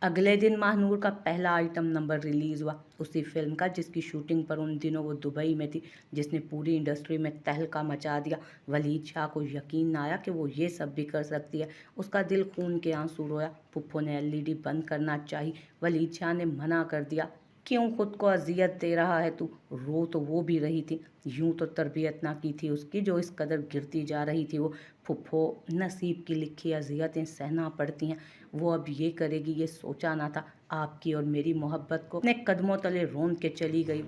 अगले दिन महानूर का पहला आइटम नंबर रिलीज़ हुआ उसी फिल्म का जिसकी शूटिंग पर उन दिनों वो दुबई में थी, जिसने पूरी इंडस्ट्री में तहलका मचा दिया। वलीद शाह को यकीन ना आया कि वो ये सब भी कर सकती है। उसका दिल खून के आंसू रोया। पुप्पो ने एलईडी बंद करना चाही। वलीद शाह ने मना कर दिया। क्यों खुद को अजियत दे रहा है तू? रो तो वो भी रही थी। यूं तो तरबियत ना की थी उसकी जो इस कदर गिरती जा रही थी वो। फुफ्फो, नसीब की लिखी अजियतें सहना पड़ती हैं। वो अब ये करेगी ये सोचा ना था। आपकी और मेरी मोहब्बत को अपने कदमों तले रोंद के चली गई।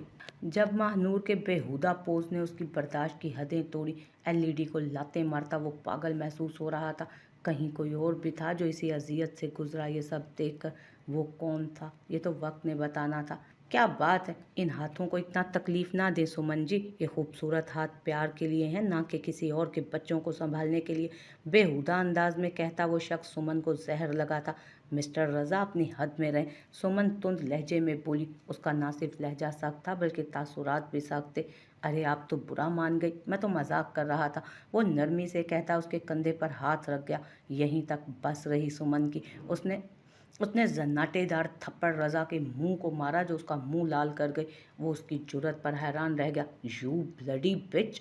जब महानूर के बेहुदा पोज ने उसकी बर्दाश्त की हदें तोड़ी, एलईडी को लातें मारता वो पागल महसूस हो रहा था। कहीं कोई और भी था जो इसी अजियत से गुजरा। ये सब देखकर वो कौन था ये तो वक्त ने बताना था। क्या बात है, इन हाथों को इतना तकलीफ ना दे सुमन जी। ये खूबसूरत हाथ प्यार के लिए हैं, ना कि किसी और के बच्चों को संभालने के लिए। बेहुदा अंदाज में कहता वो शख्स सुमन को जहर लगा था। मिस्टर रज़ा, अपनी हद में रहें। सुमन तुंद लहजे में बोली। उसका ना सिर्फ लहजा सख्त था बल्कि तासुरात भी सख्त थे। अरे आप तो बुरा मान गई, मैं तो मजाक कर रहा था। वो नरमी से कहता उसके कंधे पर हाथ रख गया। यहीं तक बस रही सुमन की। उसने उसने जन्नाटेदार थप्पड़ रज़ा के मुंह को मारा जो उसका मुंह लाल कर गई। वो उसकी जुर्रत पर हैरान रह गया। यू ब्लडी बिच,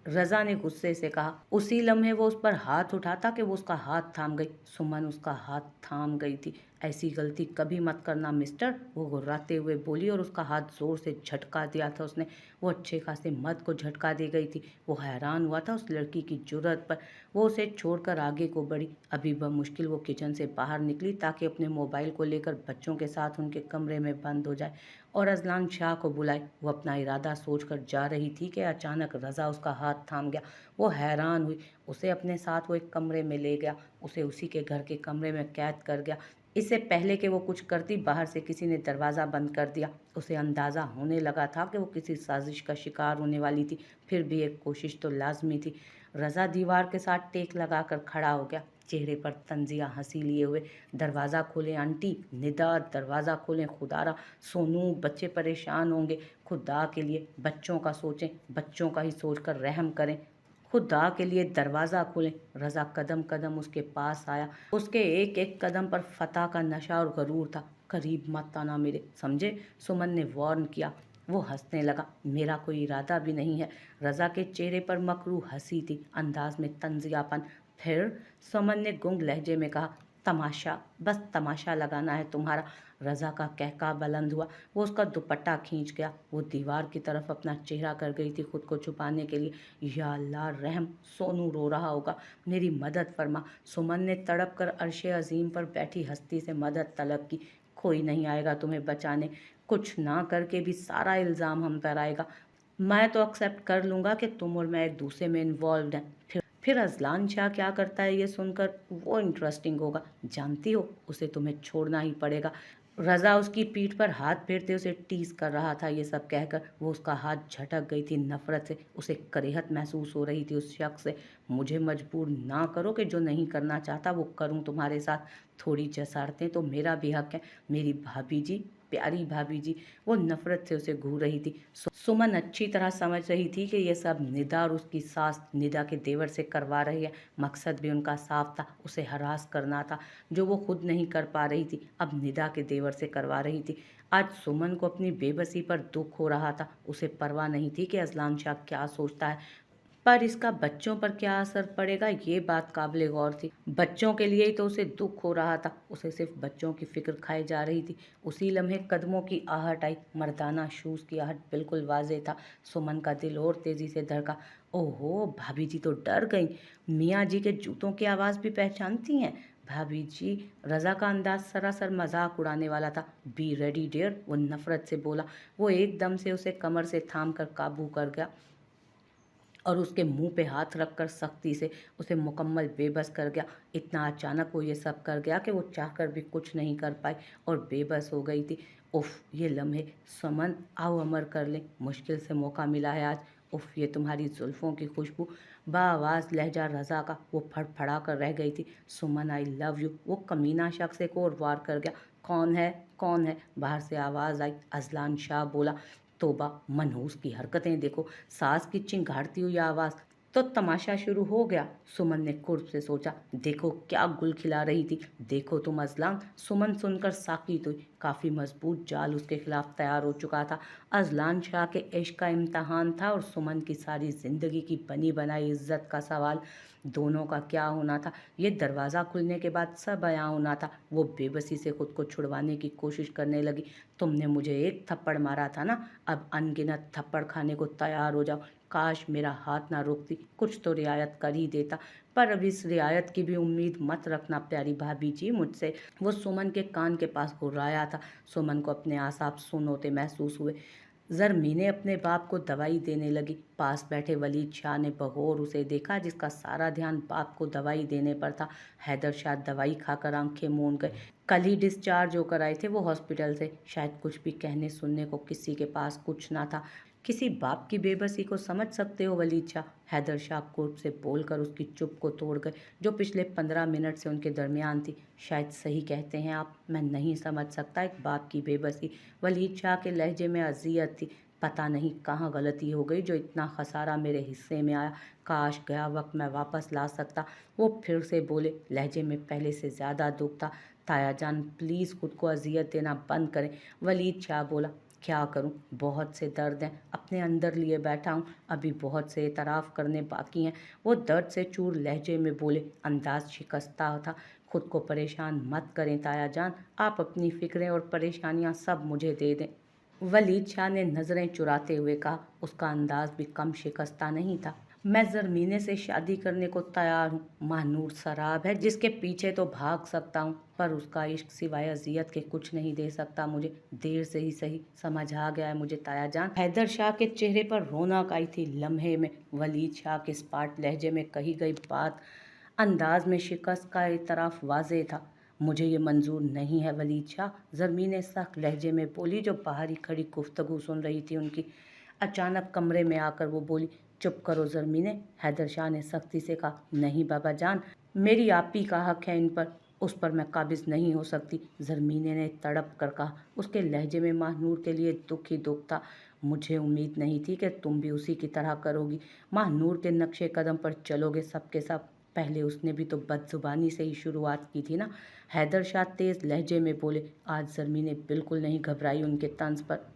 रज़ा ने गुस्से से कहा। उसी लम्हे वो उस पर हाथ उठाता कि वो उसका हाथ थाम गई। सुमन उसका हाथ थाम गई थी। ऐसी गलती कभी मत करना मिस्टर, वो गुर्राते हुए बोली और उसका हाथ जोर से झटका दिया था उसने। वो अच्छे खासे मर्द को झटका दे गई थी। वो हैरान हुआ था उस लड़की की जुर्रत पर। वो उसे छोड़कर आगे को बढ़ी। अभी बमुश्किल वो किचन से बाहर निकली ताकि अपने मोबाइल को लेकर बच्चों के साथ उनके कमरे में बंद हो जाए और अजलान शाह को बुलाए। वो अपना इरादा सोचकर जा रही थी कि अचानक रज़ा उसका हाथ थाम गया। वो हैरान हुई। उसे अपने साथ वो एक कमरे में ले गया। उसे उसी के घर के कमरे में कैद कर गया। इससे पहले कि वो कुछ करती, बाहर से किसी ने दरवाज़ा बंद कर दिया। उसे अंदाज़ा होने लगा था कि वो किसी साजिश का शिकार होने वाली थी, फिर भी एक कोशिश तो लाजमी थी। रज़ा दीवार के साथ टेक लगाकर खड़ा हो गया, चेहरे पर तंजिया हंसी लिए हुए। दरवाज़ा खोलें आंटी, निदा दरवाज़ा खोलें। खुदारा, सोनू, बच्चे परेशान होंगे। खुदा के लिए बच्चों का सोचें, बच्चों का ही सोचकर रहम करें। खुदा के लिए दरवाज़ा खोलें। रज़ा कदम कदम उसके पास आया। उसके एक एक कदम पर फतह का नशा और गरूर था। करीब मत आना मेरे, समझे? सुमन ने वार्न किया। वो हंसने लगा। मेरा कोई इरादा भी नहीं है। रज़ा के चेहरे पर मकरू हंसी थी, अंदाज में तंजियापन। फिर सुमन ने गुंग लहजे में कहा, तमाशा, बस तमाशा लगाना है तुम्हारा। रज़ा का कहका बुलंद हुआ। वो उसका दुपट्टा खींच गया। वो दीवार की तरफ अपना चेहरा कर गई थी खुद को छुपाने के लिए। या अल्लाह रहम, सोनू रो रहा होगा, मेरी मदद फरमा। सुमन ने तड़प कर अर्शे अजीम पर बैठी हस्ती से मदद तलब की। कोई नहीं आएगा तुम्हें बचाने। कुछ ना करके भी सारा इल्ज़ाम हम पर आएगा। मैं तो एक्सेप्ट कर लूँगा कि तुम और मैं एक दूसरे में इन्वॉल्व हैं। फिर अजलान शाह क्या करता है ये सुनकर वो इंटरेस्टिंग होगा। जानती हो, उसे तुम्हें छोड़ना ही पड़ेगा। रज़ा उसकी पीठ पर हाथ फेरते उसे टीज कर रहा था। ये सब कहकर वो उसका हाथ झटक गई थी नफरत से। उसे करेहत महसूस हो रही थी उस शख्स से। मुझे मजबूर ना करो कि जो नहीं करना चाहता वो करूं तुम्हारे साथ। थोड़ी जसारतें तो मेरा भी हक है। मेरी भाभी जी, प्यारी भाभी जी। वो नफरत से उसे घूर रही थी। सुमन अच्छी तरह समझ रही थी कि ये सब निदा और उसकी सास निदा के देवर से करवा रही है। मकसद भी उनका साफ था, उसे हरास करना था, जो वो खुद नहीं कर पा रही थी, अब निदा के देवर से करवा रही थी। आज सुमन को अपनी बेबसी पर दुख हो रहा था। उसे परवाह नहीं थी कि अजलान शाह क्या सोचता है, पर इसका बच्चों पर क्या असर पड़ेगा ये बात काबिले गौर थी। बच्चों के लिए ही तो उसे दुख हो रहा था। उसे सिर्फ बच्चों की फिक्र खाई जा रही थी। उसी लम्हे कदमों की आहट आई। मर्दाना शूज की आहट बिल्कुल वाजे था। सुमन का दिल और तेजी से धड़का। ओहो, भाभी जी तो डर गई। मियाँ जी के जूतों की आवाज़ भी पहचानती हैं भाभी जी? रज़ा का अंदाज सरासर मजाक उड़ाने वाला था। बी रेडी डियर, वो नफरत से बोला। वो एकदम से उसे कमर से थाम कर काबू कर गया और उसके मुंह पे हाथ रखकर सख्ती से उसे मुकम्मल बेबस कर गया। इतना अचानक वो ये सब कर गया कि वो चाहकर भी कुछ नहीं कर पाई और बेबस हो गई थी। उफ, ये लम्हे। सुमन, आओ अमर कर ले, मुश्किल से मौका मिला है आज। उफ, ये तुम्हारी जुल्फ़ों की खुशबू। बाआवाज़ लहजा रज़ा का वो फड़फड़ा कर रह गई थी। सुमन, आई लव यू। वो कमीना शख्स को और वार कर गया। कौन है, कौन है? बाहर से आवाज़ आई। अजलान शाह बोला। तोबा, मनहूस की हरकतें देखो। सास की चिंगाड़ती हुई आवाज़। तो तमाशा शुरू हो गया। सुमन ने कुर्ब से सोचा, देखो क्या गुल खिला रही थी, देखो तुम अजलान। सुमन सुनकर साकित हुई। काफी मजबूत जाल उसके खिलाफ तैयार हो चुका था। अजलान शाह के इश्क का इम्तहान था और सुमन की सारी जिंदगी की बनी बनाई इज्जत का सवाल। दोनों का क्या होना था, ये दरवाज़ा खुलने के बाद सब बयां होना था। वो बेबसी से खुद को छुड़वाने की कोशिश करने लगी। तुमने मुझे एक थप्पड़ मारा था ना, अब अनगिनत थप्पड़ खाने को तैयार हो जाओ। काश मेरा हाथ ना रोकती, कुछ तो रियायत कर ही देता। पर अब इस रियायत की भी उम्मीद मत रखना प्यारी भाभी जी मुझसे। वो सुमन के कान के पास घुर्राया था। सुमन को अपने आसाप सुन होते महसूस हुए। ज़रमीने अपने बाप को दवाई देने लगी। पास बैठे वलीद शाह ने बगौर उसे देखा, जिसका सारा ध्यान बाप को दवाई देने पर था। हैदर शाह दवाई खाकर आंखें मूंद गए। कल ही डिस्चार्ज होकर आए थे वो हॉस्पिटल से। शायद कुछ भी कहने सुनने को किसी के पास कुछ ना था। किसी बाप की बेबसी को समझ सकते हो वलीद शाह? हैदर शाह कुर्ब से बोलकर उसकी चुप को तोड़ गए, जो पिछले 15 मिनट से उनके दरमियान थी। शायद सही कहते हैं आप, मैं नहीं समझ सकता एक बाप की बेबसी। वलीद शाह के लहजे में अजियत थी। पता नहीं कहाँ गलती हो गई जो इतना खसारा मेरे हिस्से में आया। काश गया वक्त मैं वापस ला सकता। वो फिर से बोले, लहजे में पहले से ज़्यादा दुख था। ताया जान प्लीज़ खुद को अजियत देना बंद करें। वलीद शाह बोला, क्या करूं, बहुत से दर्द हैं, अपने अंदर लिए बैठा हूं, अभी बहुत से एतराफ़ करने बाकी हैं। वो दर्द से चूर लहजे में बोले, अंदाज शिकस्ता था। खुद को परेशान मत करें ताया जान, आप अपनी फिक्रें और परेशानियां सब मुझे दे दें। वलीद शाह ने नज़रें चुराते हुए कहा। उसका अंदाज भी कम शिकस्ता नहीं था। मैं ज़रमीने से शादी करने को तैयार हूँ। महानूर शराब है जिसके पीछे तो भाग सकता हूँ, पर उसका इश्क सिवाय अजियत के कुछ नहीं दे सकता मुझे। देर से ही सही, समझ आ गया है मुझे ताया जान। हैदर शाह के चेहरे पर रौनक आई थी लम्हे में। वलीद शाह के स्पाट लहजे में कही गई बात अंदाज में शिकस्त का इतराफ वाजे था। मुझे ये मंजूर नहीं है वलीद शाह, ज़रमीने सख्त लहजे में बोली, जो बाहर ही खड़ी गुफ्तगू सुन रही थी उनकी। अचानक कमरे में आकर वो बोली, चुप करो ज़रमीने। हैदर शाह ने सख्ती से कहा, नहीं बाबा जान, मेरी आप ही का हक है इन पर, उस पर मैं काबिज नहीं हो सकती। ज़रमीने ने तड़प कर कहा। उसके लहजे में महानूर के लिए दुख ही दुख था। मुझे उम्मीद नहीं थी कि तुम भी उसी की तरह करोगी, महानूर के नक्शे कदम पर चलोगे सब के सब। पहले उसने भी तो बदजुबानी से ही शुरुआत की थी ना। हैदर शाह तेज़ लहजे में बोले। आज ज़रमीने बिल्कुल नहीं घबराई उनके तंज पर।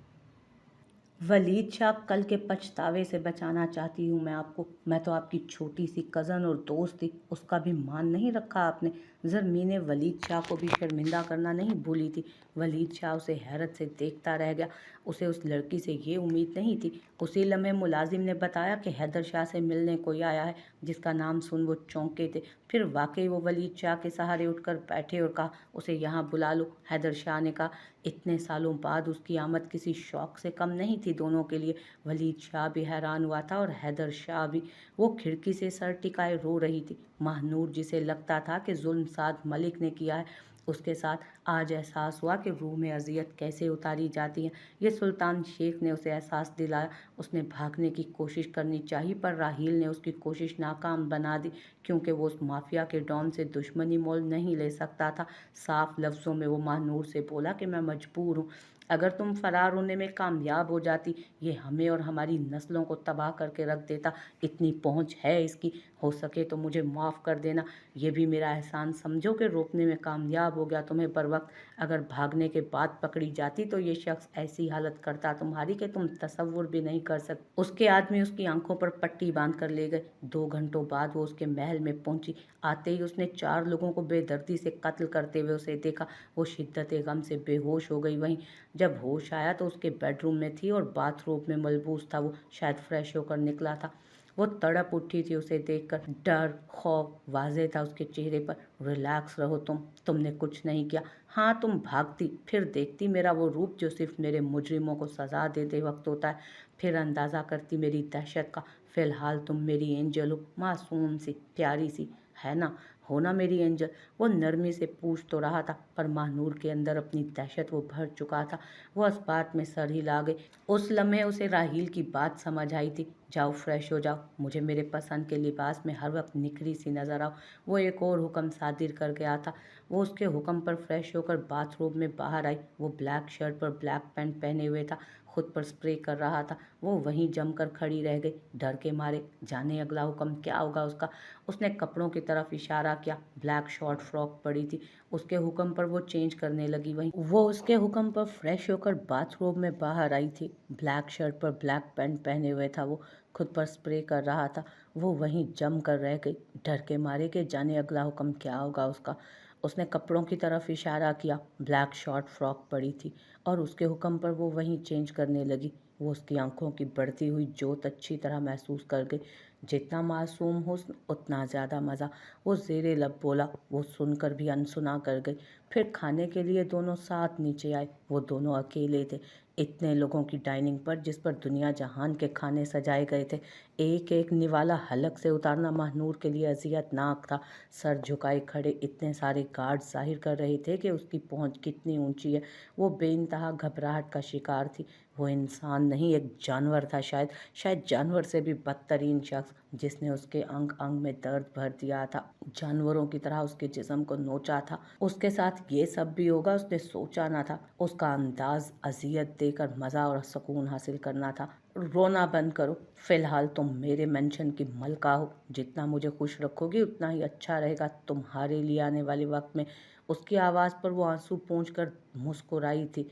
वलीद शाह, कल के पछतावे से बचाना चाहती हूँ मैं आपको। मैं तो आपकी छोटी सी कज़न और दोस्त थी, उसका भी मान नहीं रखा आपने। ज़रमीने वलीद शाह को भी शर्मिंदा करना नहीं भूली थी। वलीद शाह उसे हैरत से देखता रह गया। उसे उस लड़की से ये उम्मीद नहीं थी। उसी लम्हे मुलाजिम ने बताया कि हैदर शाह से मिलने कोई आया है, जिसका नाम सुन वो चौंके थे। फिर वाकई वो वलीद शाह के सहारे उठकर बैठे और कहा, उसे यहाँ बुला लो। हैदर शाह ने कहा। इतने सालों बाद उसकी आमद किसी शौक से कम नहीं थी दोनों के लिए। वलीद शाह भी हैरान हुआ था और हैदर शाह भी। वो खिड़की से सर टिकाए रो रही थी। महानूर, जिसे लगता था कि जुल्म साद मलिक ने किया है उसके साथ, आज एहसास हुआ कि रूह में अजियत कैसे उतारी जाती है। ये सुल्तान शेख ने उसे एहसास दिलाया। उसने भागने की कोशिश करनी चाहिए, पर राहील ने उसकी कोशिश नाकाम बना दी, क्योंकि वो उस माफिया के डॉन से दुश्मनी मोल नहीं ले सकता था। साफ लफ्ज़ों में वो महानूर से बोला कि मैं मजबूर हूँ। अगर तुम फरार होने में कामयाब हो जाती, ये हमें और हमारी नस्लों को तबाह करके रख देता। इतनी पहुँच है इसकी, हो सके तो मुझे माफ़ कर देना। ये भी मेरा एहसान समझो कि रोकने में कामयाब हो गया तुम्हें बर वक्त। अगर भागने के बाद पकड़ी जाती तो ये शख्स ऐसी हालत करता तुम्हारी कि तुम तसव्वुर भी नहीं कर सकते। उसके आदमी उसकी आंखों पर पट्टी बांध कर ले गए। 2 घंटों बाद वो उसके महल में पहुंची। आते ही उसने 4 लोगों को बेदर्दी से कत्ल करते हुए उसे देखा। वो शिद्दत गम से बेहोश हो गई। वहीं जब होश आया तो उसके बेडरूम में थी और बाथरूम में मलबूस था। वो शायद फ्रेश होकर निकला था। वो तड़प उठी थी उसे देखकर। डर, खौफ वाज़ेह था उसके चेहरे पर। रिलैक्स रहो तुमने कुछ नहीं किया। हाँ, तुम भागती, फिर देखती मेरा वो रूप जो सिर्फ मेरे मुजरिमों को सज़ा देते वक्त होता है, फिर अंदाज़ा करती मेरी दहशत का। फ़िलहाल तुम मेरी एंजल हो, मासूम सी, प्यारी सी, है ना? हो ना मेरी एंजल? वो नरमी से पूछ तो रहा था, पर महानूर के अंदर अपनी दहशत वो भर चुका था। वो इस बात में सर हिला गई। उस लम्हे उसे राहील की बात समझ आई थी। जाओ फ्रेश हो जाओ, मुझे मेरे पसंद के लिबास में हर वक्त निखरी सी नज़र आओ। वो एक और हुक्म सादिर कर गया था। वो उसके हुक्म पर फ्रेश होकर बाथरूम में बाहर आई। वो ब्लैक शर्ट पर ब्लैक पैंट पहने हुए था, खुद पर स्प्रे कर रहा था। वो वहीं जमकर खड़ी रह गई, डर के मारे। जाने अगला हुक्म क्या होगा उसका। उसने कपड़ों की तरफ इशारा किया। ब्लैक शॉर्ट फ्रॉक पड़ी थी, उसके हुक्म पर वो चेंज करने लगी। वहीं वो उसके हुक्म पर फ्रेश होकर बाथरूम में बाहर आई थी। ब्लैक शर्ट पर ब्लैक पैंट पहने हुए था, वो खुद पर स्प्रे कर रहा था। वो वहीं जम कर रह गई, डर के मारे कि जाने अगला हुक्म क्या होगा उसका। उसने कपड़ों की तरफ इशारा किया। ब्लैक शॉर्ट फ्रॉक पड़ी थी और उसके हुक्म पर वो वहीं चेंज करने लगी। वो उसकी आंखों की बढ़ती हुई जोत अच्छी तरह महसूस कर गई। जितना मासूम हुस्न उतना ज़्यादा मज़ा। वो ज़ेरे लब बोला, वो सुनकर भी अनसुना कर गई। फिर खाने के लिए दोनों साथ नीचे आए। वो दोनों अकेले थे इतने लोगों की डाइनिंग पर, जिस पर दुनिया जहान के खाने सजाए गए थे। एक एक निवाला हलक से उतारना महानूर के लिए अजियतनाक था। सर झुकाए खड़े इतने सारे गार्ड जाहिर कर रहे थे कि उसकी पहुंच कितनी ऊंची है। वो बेइंतहा घबराहट का शिकार थी। वो इंसान नहीं, एक जानवर था। शायद जानवर से भी बदतरीन शख्स, जिसने उसके अंग अंग में दर्द भर दिया था, जानवरों की तरह उसके जिस्म को नोचा था। उसके साथ ये सब भी होगा, उसने सोचा ना था। उसका अंदाज अजियत देकर मज़ा और सुकून हासिल करना था। रोना बंद करो, फिलहाल तुम मेरे मेंशन की मलका हो। जितना मुझे खुश रखोगी उतना ही अच्छा रहेगा तुम्हारे लिए आने वाले वक्त में। उसकी आवाज़ पर वो आंसू पोंछ कर मुस्कुराई थी।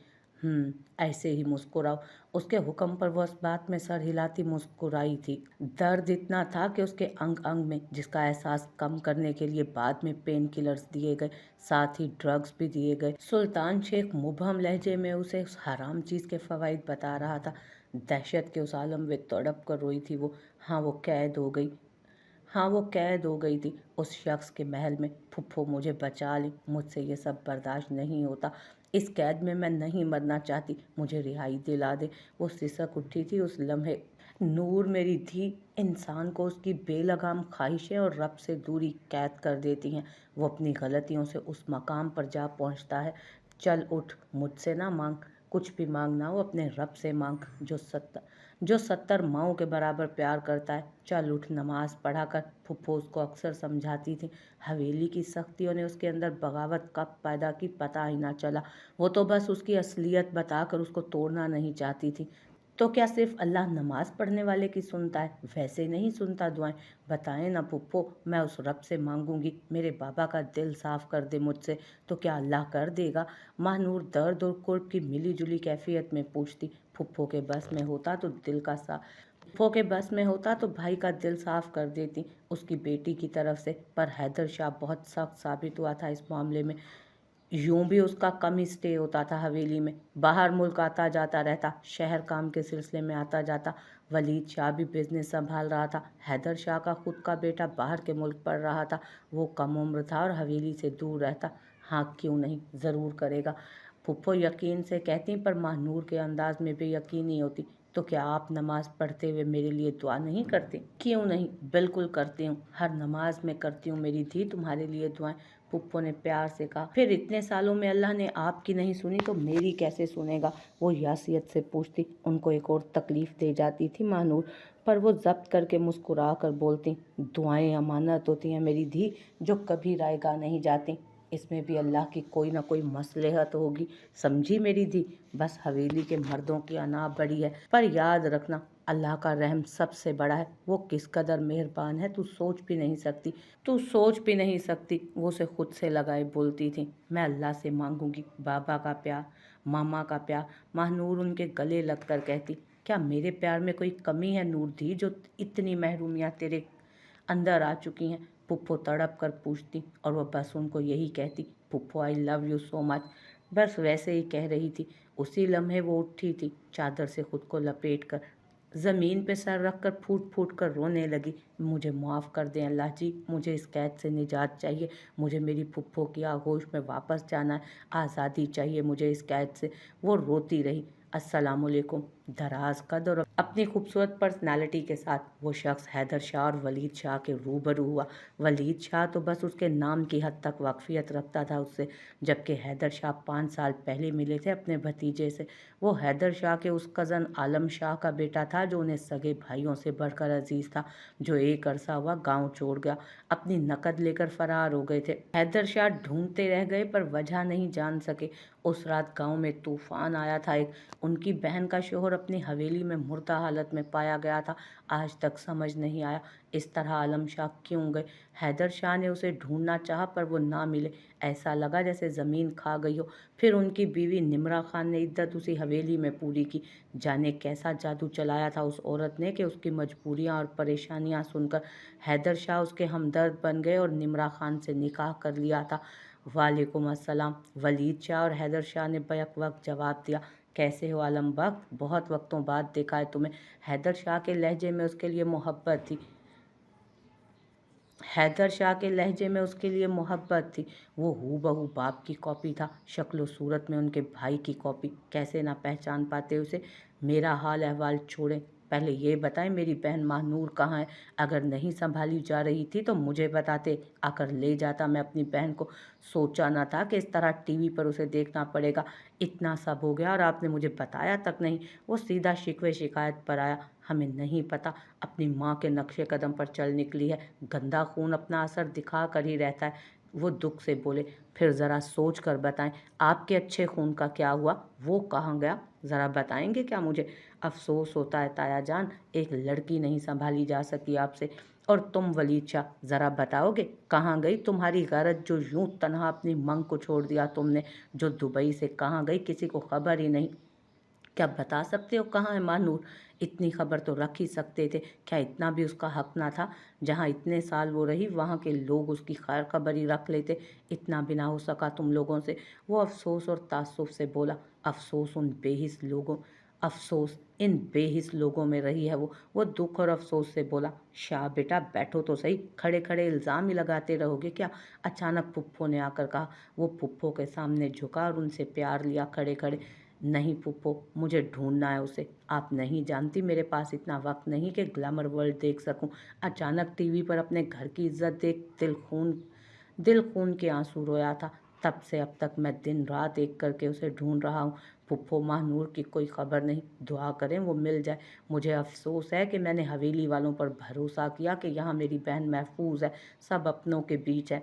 ऐसे ही मुस्कुराओ। उसके हुक्म पर वो इस बात में सर हिलाती मुस्कुराई थी। दर्द इतना था कि उसके अंग अंग में, जिसका एहसास कम करने के लिए बाद में पेन किलर्स दिए गए, साथ ही ड्रग्स भी दिए गए। सुल्तान शेख मुबहम लहजे में उसे उस हराम चीज़ के फवाइद बता रहा था। दहशत के उस आलम में तड़प कर रोई थी वो। हाँ, वो कैद हो गई। हाँ, वो कैद हो गई थी उस शख्स के महल में। फुफ्फो मुझे बचा ले, मुझसे ये सब बर्दाश्त नहीं होता। इस कैद में मैं नहीं मरना चाहती, मुझे रिहाई दिला दे। वो सिसक उठी थी उस लम्हे। नूर मेरी धी, इंसान को उसकी बेलगाम ख्वाहिशें और रब से दूरी कैद कर देती हैं। वो अपनी गलतियों से उस मकाम पर जा पहुंचता है। चल उठ, मुझसे ना मांग, कुछ भी मांगना हो अपने रब से मांग, जो 70 माओं के बराबर प्यार करता है। चल उठ, नमाज पढ़ा कर। फुफ्फो उसको अक्सर समझाती थी। हवेली की सख्तियों ने उसके अंदर बगावत कब पैदा की पता ही ना चला। वो तो बस उसकी असलियत बताकर उसको तोड़ना नहीं चाहती थी। तो क्या सिर्फ अल्लाह नमाज पढ़ने वाले की सुनता है? वैसे नहीं सुनता दुआएं। बताएं ना फुप्पो, मैं उस रब से मांगूंगी मेरे बाबा का दिल साफ कर दे मुझसे। तो क्या अल्लाह कर देगा? महानूर दर्द और कुर्ब की मिली जुली कैफियत में पूछती। फुप्पो के बस में होता तो दिल का सा फुप्पो के बस में होता तो भाई का दिल साफ कर देती उसकी बेटी की तरफ से। पर हैदर शाह बहुत सख्त साबित हुआ था इस मामले में। यूं भी उसका कम ही स्टे होता था हवेली में, बाहर मुल्क आता जाता रहता, शहर काम के सिलसिले में आता जाता। वलीद शाह भी बिजनेस संभाल रहा था। हैदर शाह का खुद का बेटा बाहर के मुल्क पढ़ रहा था। वो कम उम्र था और हवेली से दूर रहता। हाँ, क्यों नहीं, ज़रूर करेगा, फुप्पो यकीन से कहती। पर महानूर के अंदाज में भी यकीनी होती। तो क्या आप नमाज पढ़ते हुए मेरे लिए दुआ नहीं करते? क्यों नहीं, बिल्कुल करती हूँ, हर नमाज में करती हूँ मेरी धी तुम्हारे लिए दुआएं, फुप्पो ने प्यार से कहा। फिर इतने सालों में अल्लाह ने आपकी नहीं सुनी तो मेरी कैसे सुनेगा? वो यासियत से पूछती। उनको एक और तकलीफ दे जाती थी महानूर, पर वो जब्त करके मुस्कुरा कर बोलती, दुआएं अमानत होती हैं मेरी धी, जो कभी रायगा नहीं जाती। इसमें भी अल्लाह की कोई ना कोई मसलहत होगी, समझी मेरी धी। बस हवेली के मर्दों की अना बड़ी है, पर याद रखना अल्लाह का रहम सबसे बड़ा है। वो किस कदर मेहरबान है, तू सोच भी नहीं सकती। वो उसे खुद से लगाए बोलती थी। मैं अल्लाह से मांगूंगी बाबा का प्यार, मामा का प्यार। महानूर उनके गले लगकर कहती, क्या मेरे प्यार में कोई कमी है नूर धी, जो इतनी महरूमियाँ तेरे अंदर आ चुकी हैं? पुप्पो तड़प कर पूछती और वह बस उनको यही कहती, पुप्पो I love you so much. बस वैसे ही कह रही थी। उसी लम्हे वो उठी थी, चादर से खुद को लपेट कर ज़मीन पे सर रख कर फूट फूट कर रोने लगी। मुझे माफ़ कर दें अल्लाह जी, मुझे इस कैद से निजात चाहिए। मुझे मेरी फुप्पो की आगोश में वापस जाना है। आज़ादी चाहिए मुझे इस कैद से। वो रोती रही। अस्सलामुअलैकुम। दराज कद और अपनी खूबसूरत पर्सनालिटी के साथ वो शख्स हैदर शाह और वलीद शाह के रूबरू हुआ। वलीद शाह तो बस उसके नाम की हद तक वाकफियत रखता था उससे, जबकि हैदर शाह 5 साल पहले मिले थे अपने भतीजे से। वो हैदर शाह के उस कज़न आलम शाह का बेटा था जो उन्हें सगे भाइयों से बढ़कर अजीज था, जो एक अरसा हुआ गाँव छोड़ गया, अपनी नकद लेकर फरार हो गए थे। हैदर शाह ढूंढते रह गए पर वजह नहीं जान सके। उस रात गांव में तूफान आया था। उनकी बहन का शोहर अपनी हवेली में मुर्दा हालत में पाया गया था। आज तक समझ नहीं आया इस तरह आलम शाह क्यों गए। हैदर शाह ने उसे ढूंढना चाहा पर वो ना मिले। ऐसा लगा जैसे ज़मीन खा गई हो। फिर उनकी बीवी निमरा खान ने इद्दत उसी हवेली में पूरी की। जाने कैसा जादू चलाया था उस औरत ने कि उसकी मजबूरियां और परेशानियां सुनकर हैदर शाह उसके हमदर्द बन गए और निमरा खान से निकाह कर लिया था। वालेकुम अस्सलाम। वलीद शाह और हैदर शाह ने बैक वक्त जवाब दिया। कैसे हो आलम बख्त, बहुत वक्तों बाद देखा है तुम्हें। हैदर शाह के लहजे में उसके लिए मोहब्बत थी। हैदर शाह के लहजे में उसके लिए मोहब्बत थी। वो हूबहू बाप की कॉपी था, शक्ल सूरत में उनके भाई की कॉपी। कैसे ना पहचान पाते उसे। मेरा हाल अहवाल छोड़ें, पहले ये बताएं मेरी बहन महानूर कहाँ है। अगर नहीं संभाली जा रही थी तो मुझे बताते, आकर ले जाता मैं अपनी बहन को। सोचा ना था कि इस तरह टीवी पर उसे देखना पड़ेगा। इतना सब हो गया और आपने मुझे बताया तक नहीं। वो सीधा शिकवे शिकायत पर आया। हमें नहीं पता, अपनी माँ के नक्शे कदम पर चल निकली है। गंदा खून अपना असर दिखा कर ही रहता है। वो दुख से बोले। फिर ज़रा सोच कर बताएं, आपके अच्छे खून का क्या हुआ, वो कहाँ गया, ज़रा बताएंगे क्या मुझे। अफसोस होता है ताया जान, एक लड़की नहीं संभाली जा सकी आपसे। और तुम वलीद शाह, ज़रा बताओगे कहाँ गई तुम्हारी गरज जो यूं तनहा अपनी मंग को छोड़ दिया तुमने, जो दुबई से कहाँ गई किसी को खबर ही नहीं। क्या बता सकते हो कहाँ है मानूर। इतनी खबर तो रख ही सकते थे, क्या इतना भी उसका हक ना था। जहाँ इतने साल वो रही वहाँ के लोग उसकी खैर खबर ही रख लेते। इतना भी ना हो सका तुम लोगों से। वो अफसोस और तासुफ से बोला। अफसोस उन बेहिस लोगों अफसोस इन बेहिस लोगों में रही है वो दुख और अफसोस से बोला। शाह बेटा बैठो तो सही, खड़े खड़े इल्ज़ाम ही लगाते रहोगे क्या। अचानक पुप्पो ने आकर कहा। वो पुप्पो के सामने झुका और उनसे प्यार लिया खड़े खड़े। नहीं पुप्पो, मुझे ढूंढना है उसे। आप नहीं जानती मेरे पास इतना वक्त नहीं कि ग्लैमर वर्ल्ड देख सकूं। अचानक टीवी पर अपने घर की इज्जत देख दिल खून के आंसू रोया था। तब से अब तक मैं दिन रात एक करके उसे ढूंढ रहा हूँ। पुप्पो महानूर की कोई खबर नहीं, दुआ करें वो मिल जाए। मुझे अफसोस है कि मैंने हवेली वालों पर भरोसा किया कि यहाँ मेरी बहन महफूज है, सब अपनों के बीच है।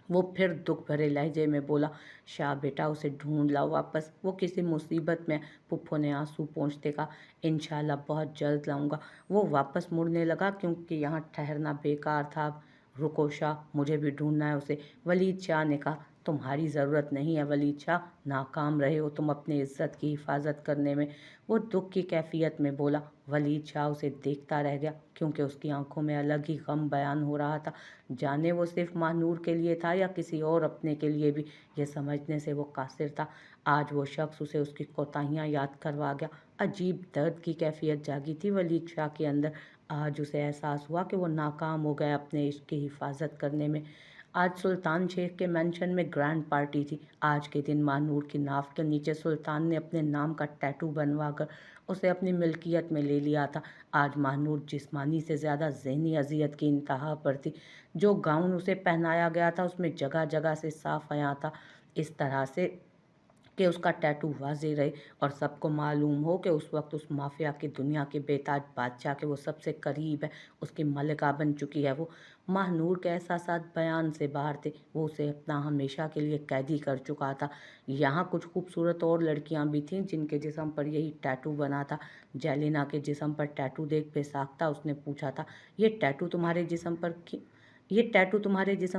वो फिर दुख भरे लहजे में बोला। शाह बेटा उसे ढूंढ लाओ वापस, वो किसी मुसीबत में। पुप्पो ने आंसू पोंछते कहा। इंशाल्लाह बहुत जल्द लाऊंगा। वो वापस मुड़ने लगा क्योंकि यहाँ ठहरना बेकार था। रुको शाह, मुझे भी ढूंढना है उसे। वलीद शाह ने कहा। तुम्हारी ज़रूरत नहीं है वलीद शाह, नाकाम रहे हो तुम अपनी इज्जत की हिफाजत करने में। वो दुख की कैफियत में बोला। वलीद शाह उसे देखता रह गया क्योंकि उसकी आंखों में अलग ही गम बयान हो रहा था। जाने वो सिर्फ महानूर के लिए था या किसी और अपने के लिए भी, यह समझने से वो कासिर था। आज वो शख्स उसे उसकी कोताहियाँ याद करवा गया। अजीब दर्द की कैफियत जागी थी वलीद शाह के अंदर। आज उसे एहसास हुआ कि वो नाकाम हो गया अपने इश्क की हिफाजत करने में। आज सुल्तान शेख के मेंशन में ग्रैंड पार्टी थी। आज के दिन मानूर की नाव के नीचे सुल्तान ने अपने नाम का टैटू बनवा कर उसे अपनी मिल्कियत में ले लिया था। आज मानूर जिस्मानी से ज़्यादा ज़हनी अजियत की इंतहा पर थी। जो गाउन उसे पहनाया गया था उसमें जगह जगह से साफ आया था, इस तरह से कि उसका टैटू वाज़ेह रहे और सबको मालूम हो कि उस वक्त उस माफिया की दुनिया के बेताज बादशाह के वो सबसे करीब है, उसकी मलिका बन चुकी है वो। महानूर के एहसासात बयान से बाहर थे। वो उसे अपना हमेशा के लिए कैदी कर चुका था। यहाँ कुछ खूबसूरत और लड़कियाँ भी थीं जिनके जिस्म पर यही टैटू बना था। जेलिना के जिस्म पर टैटू देख बेसाख्ता उसने पूछा था। ये टैटू तुम्हारे जिस्म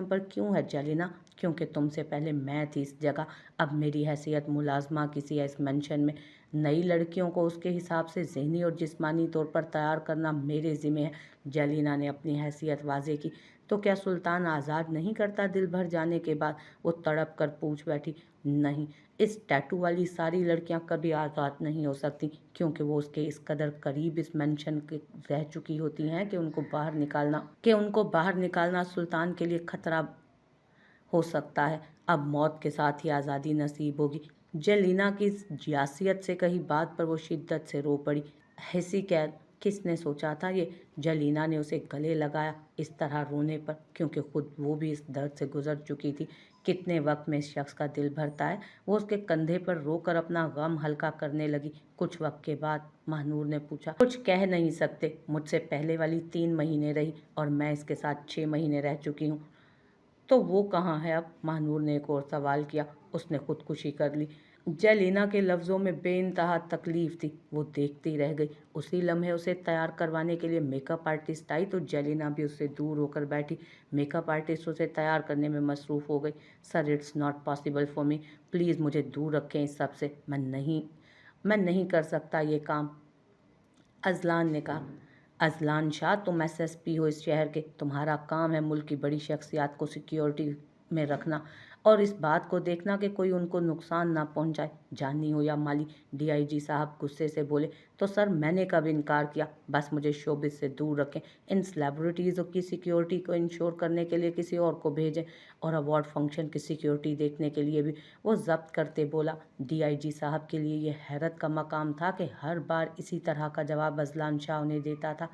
पर क्यों है जेलिना। क्योंकि तुमसे पहले मैं थी इस जगह। अब मेरी हैसियत मुलाजमा किसी है इस मेंशन में। नई लड़कियों को उसके हिसाब से ज़हनी और जिस्मानी तौर पर तैयार करना मेरे ज़िम्मे है। जेलिना ने अपनी हैसियत वाजे की। तो क्या सुल्तान आज़ाद नहीं करता दिल भर जाने के बाद। वो तड़प कर पूछ बैठी। नहीं, इस टैटू वाली सारी लड़कियां कभी आज़ाद नहीं हो सकती क्योंकि वो उसके इस कदर करीब इस मेंशन के रह चुकी होती हैं कि उनको बाहर निकालना सुल्तान के लिए खतरा हो सकता है। اب موت کے ساتھ ہی آزادی نصیب ہوگی۔ جیلینا کی اس جیاسیت سے کہی بات پر وہ شدت سے رو پڑی۔ حسی قید، کس نے سوچا تھا یہ؟ جیلینا نے اسے گلے لگایا اس طرح رونے پر، کیونکہ خود وہ بھی اس درد سے گزر چکی تھی۔ کتنے وقت میں اس شخص کا دل بھرتا ہے؟ وہ اس کے کندھے پر رو کر اپنا غم ہلکا کرنے لگی۔ کچھ وقت کے بعد ماہنور نے پوچھا، کچھ کہہ نہیں سکتے؟ مجھ سے پہلے والی 3 مہینے رہی اور میں اس کے ساتھ 6 مہینے رہ چکی ہوں۔ تو وہ کہاں ہے اب؟ ماہنور نے ایک اور سوال کیا۔ اس نے خودکشی کر لی۔ جیلینا کے لفظوں میں بے انتہا تکلیف تھی۔ وہ دیکھتی رہ گئی۔ اسی لمحے اسے تیار کروانے کے لیے میک اپ آرٹسٹ آئی تو جیلینا بھی اس سے دور ہو کر بیٹھی۔ میک اپ آرٹسٹ اسے تیار کرنے میں مصروف ہو گئی۔ Sir, it's not possible for me, please مجھے دور رکھیں اس سب سے، میں نہیں کر سکتا یہ کام، اذلان نے کہا۔ اذلان شاہ، تم ایس ایس پی ہو اس شہر کے، تمہارا کام ہے ملک کی بڑی شخصیات کو سیکیورٹی میں رکھنا اور اس بات کو دیکھنا کہ کوئی ان کو نقصان نہ پہنچائے، جانی ہو یا مالی۔ ڈی آئی جی صاحب غصے سے بولے۔ تو سر، میں نے کب انکار کیا؟ بس مجھے شوبز سے دور رکھیں، ان سیلیبریٹیز کی سیکیورٹی کو انشور کرنے کے لیے کسی اور کو بھیجیں، اور ایوارڈ فنکشن کی سیکیورٹی دیکھنے کے لیے بھی۔ وہ ضبط کرتے بولا۔ ڈی آئی جی صاحب کے لیے یہ حیرت کا مقام تھا کہ ہر بار اسی طرح کا جواب اذلان شاہ انہیں دیتا تھا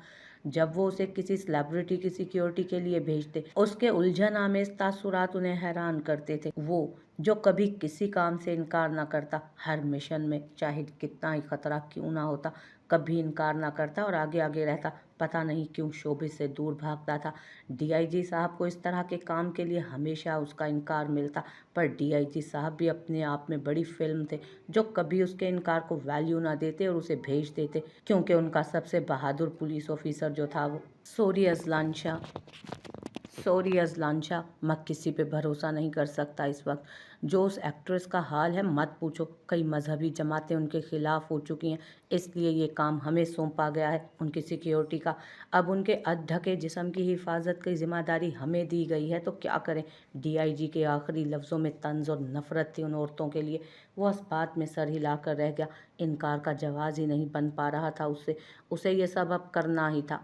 جب وہ اسے کسی سیلیبریٹی کی سیکیورٹی کے لیے بھیجتے۔ اس کے الجھن آمیز تاثرات انہیں حیران کرتے تھے۔ وہ جو کبھی کسی کام سے انکار نہ کرتا، ہر مشن میں چاہے کتنا ہی خطرہ کیوں نہ ہوتا، کبھی انکار نہ کرتا اور آگے آگے رہتا۔ پتہ نہیں کیوں شوبز سے دور بھاگتا تھا۔ ڈی آئی جی صاحب کو اس طرح کے کام کے لیے ہمیشہ اس کا انکار ملتا، پر ڈی آئی جی صاحب بھی اپنے آپ میں بڑی فلم تھے جو کبھی اس کے انکار کو ویلیو نہ دیتے اور اسے بھیج دیتے، کیونکہ ان کا سب سے بہادر پولیس آفیسر جو تھا وہ۔ سوری اذلان شاہ، میں کسی پہ بھروسہ نہیں کر سکتا اس وقت۔ جو اس ایکٹریس کا حال ہے مت پوچھو، کئی مذہبی جماعتیں ان کے خلاف ہو چکی ہیں، اس لیے یہ کام ہمیں سونپا گیا ہے ان کی سیکیورٹی کا۔ اب ان کے ادھ ڈھکے جسم کی حفاظت کی ذمہ داری ہمیں دی گئی ہے تو کیا کریں؟ ڈی آئی جی کے آخری لفظوں میں طنز اور نفرت تھی ان عورتوں کے لیے۔ وہ اس بات میں سر ہلا کر رہ گیا۔ انکار کا جواز ہی نہیں بن پا رہا تھا اس سے، اسے یہ سب اب کرنا ہی تھا۔